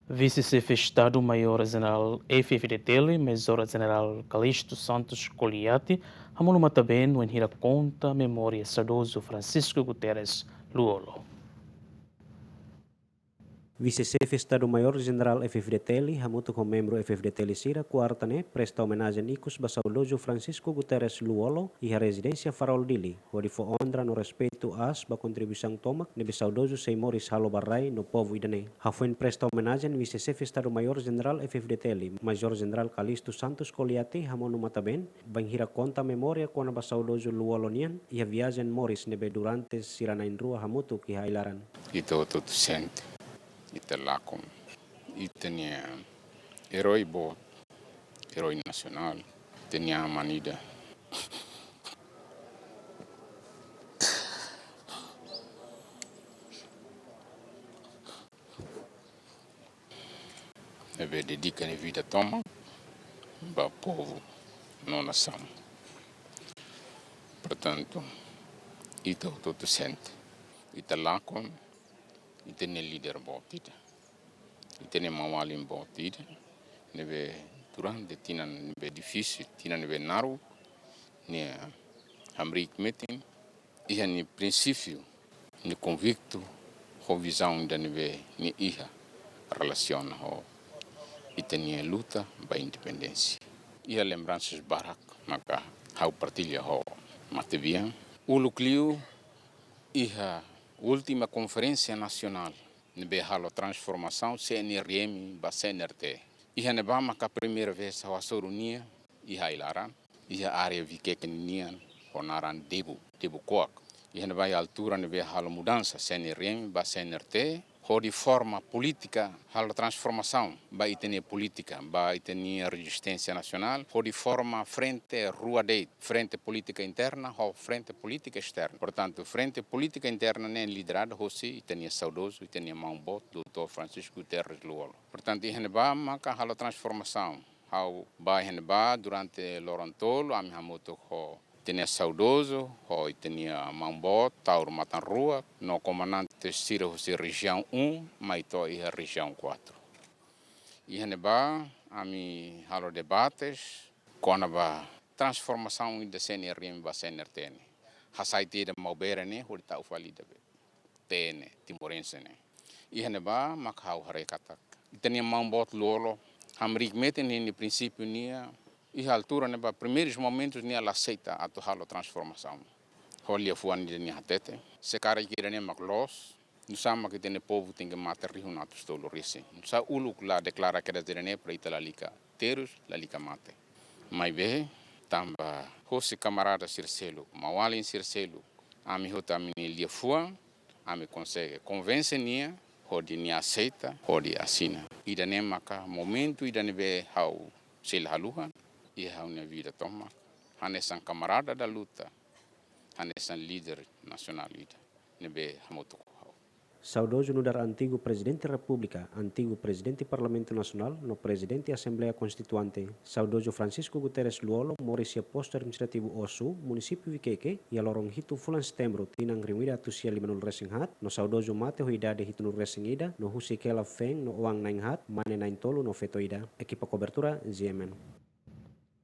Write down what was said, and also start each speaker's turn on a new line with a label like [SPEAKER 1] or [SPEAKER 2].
[SPEAKER 1] Vice-chefe Estado-Maior-General FFDTL, Major-General Calixto Santos Coliati, hamuluma também no enhira conta memória saudoso Francisco Guterres Luolo.
[SPEAKER 2] Vice-chefe Estado-Maior General FFDTL, hamuto com membro FFDTL Sira, quartane, presta homenagem icus basaudoso Francisco Guterres Luolo e a residência Farol Dili, onde foi honra no respeito às ba contribuição tomac nebe saudoso Seymoris Halo Barrai no povo idane. Hafuen presta homenagem Vice-chefe Estado-Maior General FFDTL, Major General Calixto Santos Coliati, hamonu mataben, banhira conta memória quando basaudoso Luolo nian e a viagem Morris nebe durante siranain rua hamutu ki hailaran.
[SPEAKER 3] Ito tudo sente. Ite lakom, itenia herói bo, herói nacional, tenia manida. Eve dedica a vida toma, ba povo, não nação. Portanto, ito tudo sente. Ite lakom, itene líder botida, itene mawalim botida, nebe durante tina nebe difícil, tina nebe naru, ne hamrik meeting, iha ni princípio, ni convicto, ho visão da nebe ni iha relaciona ho itene luta ba independência. Iha lembranças barak, maka hau partilha ho matebian, ulucliu iha última Conferência Nacional nebe halo transformação CNRM ba CNRT. Iha nebama ka primeira vez a sorunia iha ilaran, iha área vikekenian honaran debu koak. Iha neba altura nebe halo mudança CNRM ba CNRT, ho de forma política halo transformação ba itene política, ba itene resistência nacional, ho de forma frente rua de frente política interna, ho frente política externa. Portanto, frente política interna nem liderada hosi itene saudoso, itene mambot Dr. Francisco Guterres Luolo. Portanto, iha neba maka halo transformação, hau ba iha neba durante Lorantolo, ami hamuto ho tenia saudoso, ho tenia mambot, taur matan rua, no comandante Ciro José região 1, maito iha região 4. Iha neba, ami halo debates, kona ba transformação da CNRM ba CNRTN. Hasaiti da maubera ne, hori tau falida be. Tene, timorense ne. Iha neba, makhau harekatak. Itania mambot lolo, hamrik meten ni princípio nia, e a altura, né, para primeiros momentos, nem ela aceita a tua transformação. Olha, fuan de nia tete. Se cara que era nem maclos, não sabe que tem povo tem que matar rio na tostolo rece. Não sabe o lugar lá declara que era de nem para itala lica terus, la lica mate. Mas bem, tamba, hoje camarada Circelo, mawali Circelo, ami hota mini lia fuan, ami consegue convence nia, hodi nia aceita, hodi assina. Ida nem maca momento ida nebe hau sel haluhan. E a minha vida toma, hanesan camarada da luta, hanesan líder nacional ida, nebe hamoto.
[SPEAKER 2] Saudoso no dar antigo Presidente da República, antigo Presidente do Parlamento Nacional, no Presidente da Assembleia Constituinte, saudoso Francisco Guterres Luolo, Maurícia Posto Administrativo Osu, Município Viqueque, e a lorong hitu fulan setembro, tinang rimida tusia limanul resing hat, no saudoso mate huidade hitu no resing ida, no husikela feng no uang naing hat, mane nain tolu no feto ida, equipa cobertura, ZMN.